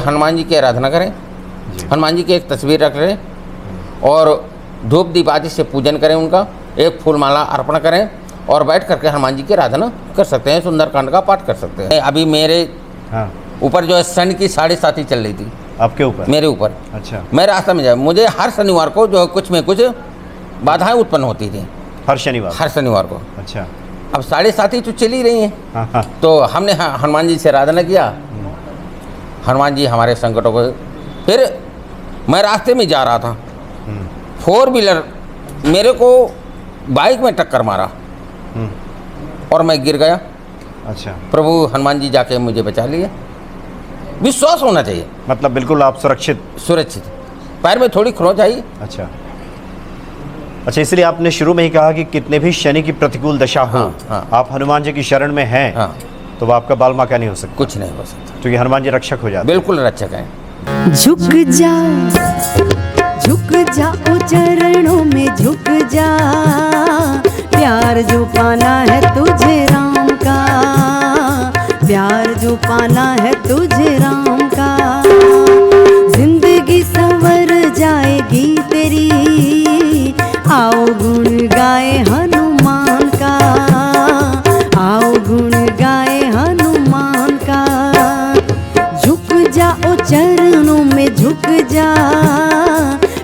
हनुमान जी की आराधना करें, हनुमान जी की एक तस्वीर रख लें और धूप दीप आदि से पूजन करें, उनका एक फूलमाला अर्पण करें और बैठ करके हनुमान जी की आराधना कर सकते हैं, सुंदरकांड का पाठ कर सकते हैं। अभी मेरे ऊपर जो है शनि की 7.5 चल रही थी। आपके ऊपर? मेरे ऊपर। अच्छा। मैं रास्ता में जाए, मुझे हर शनिवार को जो कुछ में कुछ बाधाएं उत्पन्न होती थी। हर शनिवार को। अच्छा। अब 7.5 तो चली रही हैं। तो हमने हनुमान जी से आराधना किया, हनुमान जी हमारे संकटों को। फिर मैं रास्ते में जा रहा था, 4 व्हीलर मेरे को बाइक में टक्कर मारा और मैं गिर गया। अच्छा। प्रभु हनुमान जी जाके मुझे बचा लिए। विश्वास होना चाहिए, मतलब बिल्कुल आप सुरक्षित। पैर में थोड़ी खरोंच आई। अच्छा, इसलिए आपने शुरू में ही कहा कि कितने भी शनि की प्रतिकूल दशा हो, आप हनुमान जी की शरण में हैं, तो आपका बाल माका नहीं हो सकता, कुछ नहीं हो सकता, क्योंकि हनुमान जी रक्षक हो जाते हैं। बिल्कुल रक्षक हैं। झुक जा ओ चरणों में झुक जा, प्यार जो पाना है तुझे राम का, प्यार जो पाना है तुझे राम का। जिंदगी संवर जाएगी तेरी, आओ गुण गाए हनुमान का, आओ गुण गाए हनुमान का। झुक जा ओ चरणों में झुक जा,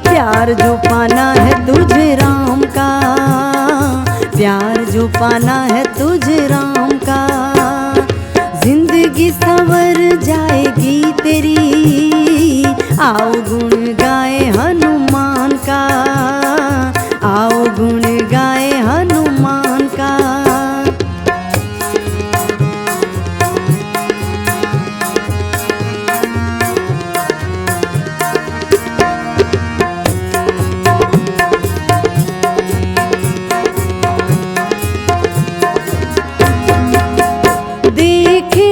प्यार जो पाना है तुझे राम का, प्यार जो पाना है तुझे राम का। जिंदगी संवर जाएगी तेरी, आओ गुण गाए हनुमान का, आओ गुण गाए हनुमान का। देखे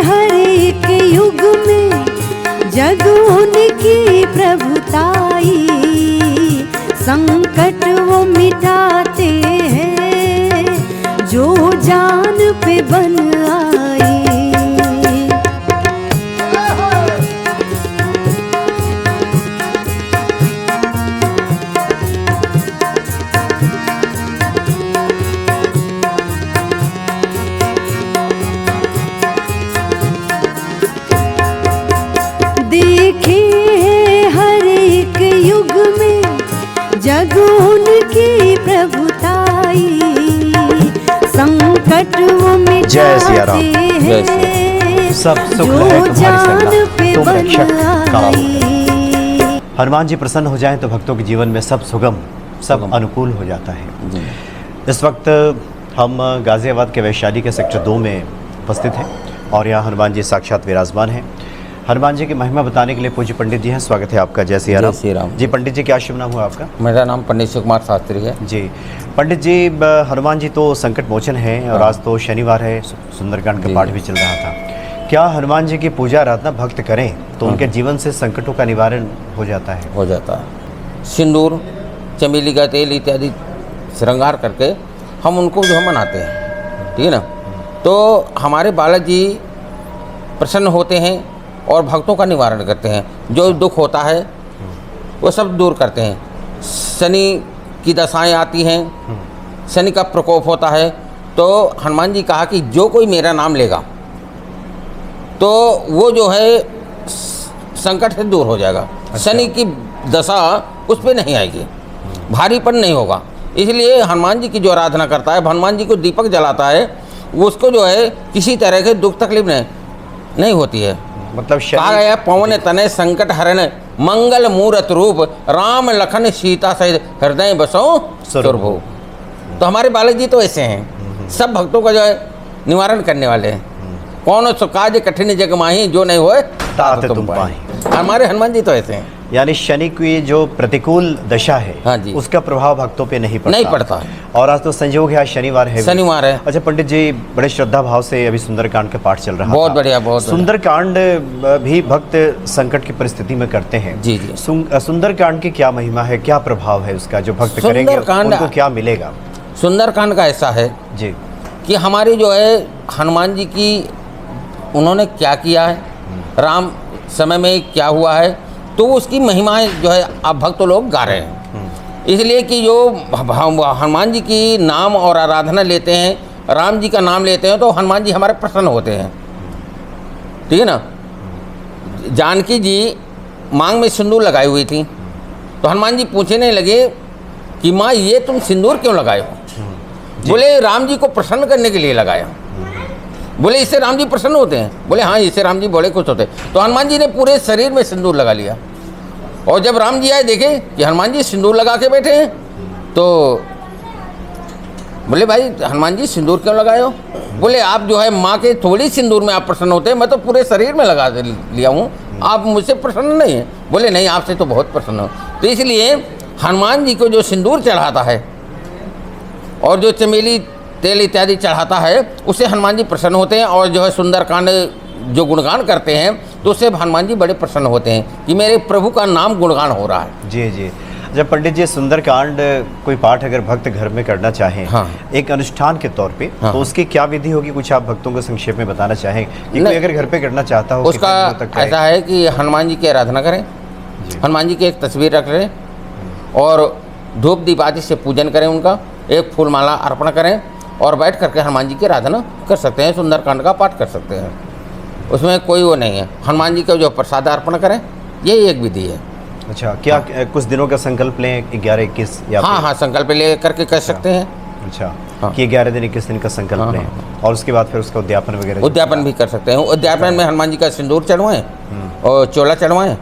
हर एक युग में जग उनकी प्रभुताई, संकट वो मिटाते हैं जो जान पे बन आई। देखे हर एक युग में जग उनकी प्रभुताई, संकट वो मिटाते हैं सब सुख जो जान पे बन आई। हनुमान जी प्रसन्न हो जाएं तो भक्तों के जीवन में सब सुगम, सब अनुकूल हो जाता है। इस वक्त हम गाजियाबाद के वैशाली के सेक्टर 2 में उपस्थित हैं और यहाँ हनुमान जी साक्षात विराजमान हैं। हनुमान जी की महिमा बताने के लिए पूज्य पंडित जी हैं, स्वागत है आपका। जय सिया राम। जी पंडित जी, क्या शुभ नाम हुआ आपका? मेरा नाम पंडित शिव कुमार शास्त्री है। जी पंडित जी, हनुमान जी तो संकट मोचन हैं और आज तो शनिवार है, सुंदरकांड का पाठ भी चल रहा था। क्या हनुमान जी की पूजा आराधना भक्त करें तो उनके जीवन से संकटों का निवारण हो जाता है? हो जाता है। सिंदूर, चमेली का तेल इत्यादि श्रृंगार करके हम उनको जो हम मनाते हैं, ठीक है ना, तो हमारे बालाजी प्रसन्न होते हैं और भक्तों का निवारण करते हैं। जो दुख होता है वो सब दूर करते हैं। शनि की दशाएं आती हैं, शनि का प्रकोप होता है, तो हनुमान जी कहा कि जो कोई मेरा नाम लेगा तो वो जो है संकट से दूर हो जाएगा। शनि की दशा उस पर नहीं आएगी, भारीपन नहीं होगा। इसलिए हनुमान जी की जो आराधना करता है, हनुमान जी को दीपक जलाता है, उसको जो है किसी तरह के दुख तकलीफ नहीं होती है। मतलब कहा गया पवन तनय संकट हरण मंगल मूर्त रूप राम लखन सीता सहित हृदय बसो सुरभु। तो हमारे बालाजी तो ऐसे हैं, सब भक्तों का जो है निवारण करने वाले हैं। कौन सो काज कठिन जग माही जो नहीं होए तात तुम पाही। हमारे हनुमान जी तो ऐसे हैं। यानी शनि की जो प्रतिकूल दशा है, हाँ जी, उसका प्रभाव भक्तों पे नहीं पड़ता। और आज तो संयोग है, आज शनिवार है। अच्छा पंडित जी, बड़े श्रद्धा भाव से अभी सुंदरकांड का पाठ चल रहा है। बहुत बढ़िया, बहुत सुंदरकांड भी भक्त संकट की परिस्थिति में करते हैं। जी जी। सुंदरकांड की क्या महिमा है, क्या प्रभाव है उसका, जो भक्त करेंगे उनको क्या मिलेगा? सुंदरकांड का ऐसा है जी कि हमारी जो है हनुमान जी की उन्होंने क्या किया है, राम समय में क्या हुआ है, तो उसकी महिमाएं जो है अब भक्त लोग गा रहे हैं। इसलिए कि जो हनुमान जी की नाम और आराधना लेते हैं, राम जी का नाम लेते हैं, तो हनुमान जी हमारे प्रसन्न होते हैं। ठीक है ना। जानकी जी मांग में सिंदूर लगाई हुई थी, तो हनुमान जी पूछने लगे कि माँ ये तुम सिंदूर क्यों लगाए हो? बोले राम जी को प्रसन्न करने के लिए लगाया। बोले इससे राम जी प्रसन्न होते हैं? बोले हाँ, इससे राम जी बड़े खुश होते हैं। तो हनुमान जी ने पूरे शरीर में सिंदूर लगा लिया, और जब राम जी आए देखे कि हनुमान जी सिंदूर लगा के बैठे हैं, तो बोले भाई हनुमान जी सिंदूर क्यों लगाए हो? बोले आप जो है माँ के थोड़ी सिंदूर में आप प्रसन्न होते हैं, मैं तो पूरे शरीर में लगा लिया हूँ, आप मुझसे प्रसन्न नहीं है। बोले नहीं, आपसे तो बहुत प्रसन्न हो। तो इसलिए हनुमान जी को जो सिंदूर चढ़ाता है और जो चमेली तेल इत्यादि चढ़ाता है, उससे हनुमान जी प्रसन्न होते हैं। और जो है सुंदरकांड जो गुणगान करते हैं, तो उससे हनुमान जी बड़े प्रसन्न होते हैं कि मेरे प्रभु का नाम गुणगान हो रहा है। जी जी। जब पंडित जी सुंदरकांड कोई पाठ अगर भक्त घर में करना चाहें, हाँ। एक अनुष्ठान के तौर पे, हाँ। तो उसकी क्या विधि होगी, कुछ आप भक्तों को संक्षेप में बताना चाहें कि कोई अगर घर पे करना चाहता हो? उसका कितने दिनों तक ऐसा है कि हनुमान जी की आराधना करें, हनुमान जी की एक तस्वीर रख लें और धूप दीप आदि से पूजन करें, उनका एक फूल माला अर्पण करें और बैठ करके हनुमान जी की आराधना कर सकते हैं, सुंदरकांड का पाठ कर सकते हैं। उसमें कोई वो नहीं है। हनुमान जी का जो प्रसाद अर्पण करें, यही एक विधि है। अच्छा, क्या कुछ दिनों का संकल्प लें, 11-21 या हाँ हाँ, संकल्प ले करके कर सकते हैं। अच्छा, हाँ। कि 11 दिन 21 दिन का संकल्प हाँ, लें, और उसके बाद फिर उसका उद्यापन वगैरह? उद्यापन भी कर सकते हैं। उद्यापन में हनुमान जी का सिंदूर चढ़वाएं और चोला चढ़वाएं,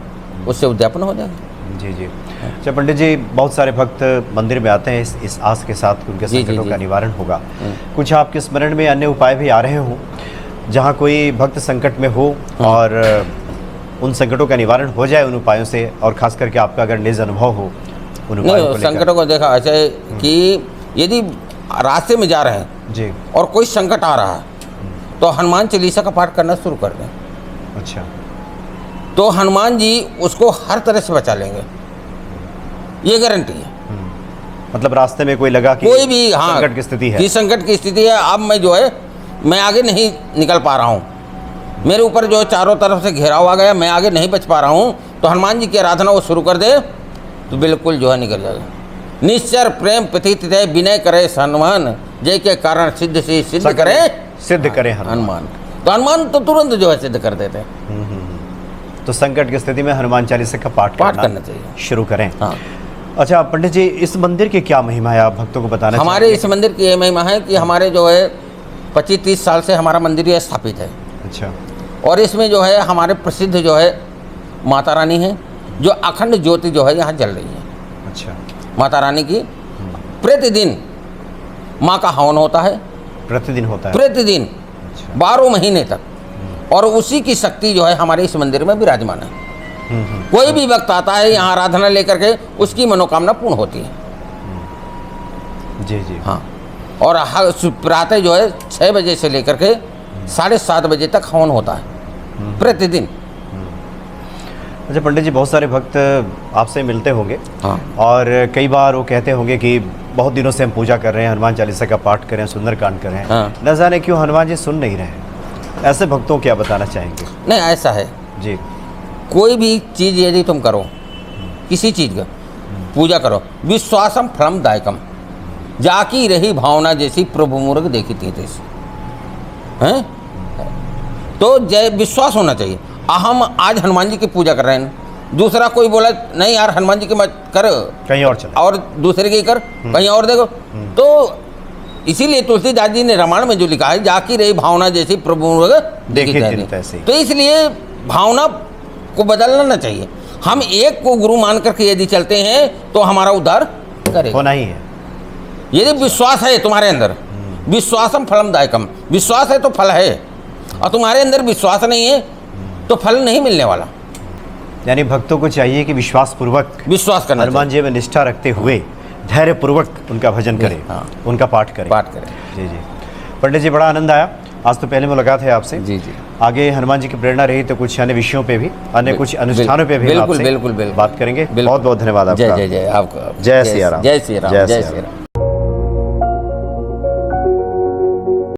उससे उद्यापन हो जाएगा। जी जी। अच्छा पंडित जी, बहुत सारे भक्त मंदिर में आते हैं इस आस के साथ कि उनके संकटों का निवारण होगा। कुछ आपके स्मरण में अन्य उपाय भी आ रहे हों, जहाँ कोई भक्त संकट में हो और उन संकटों का निवारण हो जाए उन उपायों से, और खास करके आपका अगर निज अनुभव हो उन उपायों को लेकर? संकटों को देखा ऐसा है कि यदि रास्ते में जा रहे हैं जी और कोई संकट आ रहा है, तो हनुमान चालीसा का पाठ करना शुरू कर दें। अच्छा, तो हनुमान जी उसको हर तरह से बचा लेंगे, ये गारंटी है। मतलब रास्ते में कोई लगा कि कोई भी संकट की स्थिति है, कि संकट की स्थिति है, अब मैं जो है मैं आगे नहीं निकल पा रहा हूँ, मेरे ऊपर जो है चारों तरफ से घेराव आ गया, मैं आगे नहीं बच पा रहा हूँ, तो हनुमान जी की आराधना वो शुरू कर दे, तो बिल्कुल जो है निकल जाएगा। निश्चर प्रेम प्रतीत है, विनय करे हनुमान, जय के कारण सिद्ध से सिद्ध करे, सिद्ध करे हनुमान। तो हनुमान तो तुरंत जो है सिद्ध कर देते हैं। तो संकट की स्थिति में हनुमान चालीसा का पाठ करना चाहिए, शुरू करें। हाँ। अच्छा पंडित जी, इस मंदिर की क्या महिमा है, आप भक्तों को बताना हमारे चाहेंगे? इस मंदिर की ये महिमा है कि हमारे जो है 25-30 साल से हमारा मंदिर ये स्थापित है। अच्छा। और इसमें जो है हमारे प्रसिद्ध जो है माता रानी है, जो अखंड ज्योति जो है यहाँ जल रही है। अच्छा। माता रानी की प्रतिदिन माँ का हवन होता है, प्रतिदिन होता है? प्रतिदिन अच्छा। 12 महीने तक, और उसी की शक्ति जो है हमारे इस मंदिर में विराजमान है। कोई भी वक्त आता है यहाँ आराधना लेकर के, उसकी मनोकामना पूर्ण होती है। जी जी। हाँ। और प्रातः जो है 6 बजे से लेकर के 7:30 बजे तक हवन होता है प्रतिदिन। अच्छा पंडित जी, बहुत सारे भक्त आपसे मिलते होंगे, हाँ। और कई बार वो कहते होंगे कि बहुत दिनों से हम पूजा कर रहे हैं, हनुमान चालीसा का पाठ कर रहे हैं, सुंदरकांड कर रहे हैं, हाँ। न जाने क्यों हनुमान जी सुन नहीं रहे हैं। ऐसे भक्तों को क्या बताना चाहेंगे? नहीं, ऐसा है, जी। कोई भी चीज़ यदि तुम करो, किसी चीज़ का पूजा करो, विश्वासम फलम दायकम, जाकी रही भावना जैसी प्रभु मूर्ख देखी थी तैसी, हैं? तो जय विश्वास होना चाहिए। हम आज हनुमान जी की पूजा कर रहे हैं, दूसरा कोई बोला नहीं यार हनुमान जी की मत कर, कहीं और चले, और दूसरे की कर, कहीं और देखो, तो इसीलिए तुलसीदास जी ने रामायण में जो लिखा है, जाकी रही भावना जैसी प्रभु मूर्ख देखी थी। तो इसलिए भावना को बदलना ना चाहिए। हम एक को गुरु मान करके यदि चलते हैं तो हमारा उद्धार करेगा, होना ही है। यदि विश्वास है तुम्हारे अंदर, विश्वासम फलम दायकम, विश्वास है तो फल है, और तुम्हारे अंदर विश्वास नहीं है तो फल नहीं मिलने वाला। यानी भक्तों को चाहिए कि विश्वास पूर्वक विश्वास करना, हनुमान जी में निष्ठा रखते हुए धैर्य पूर्वक उनका भजन करें, हाँ। उनका पाठ करें। जी जी। पंडित जी, बड़ा आनंद आया, आज तो पहले मुलाकात है आपसे। जी जी। आगे हनुमान जी की प्रेरणा रही तो कुछ अन्य विषयों पे भी, अन्य कुछ अनुष्ठानों पे भी बिल्कुल आपसे बिल्कुल बिल्कुल बात करेंगे। बहुत बहुत धन्यवाद आपका। जय जय जय आपका। जय सिया राम। जय श्री राम। जय श्री राम।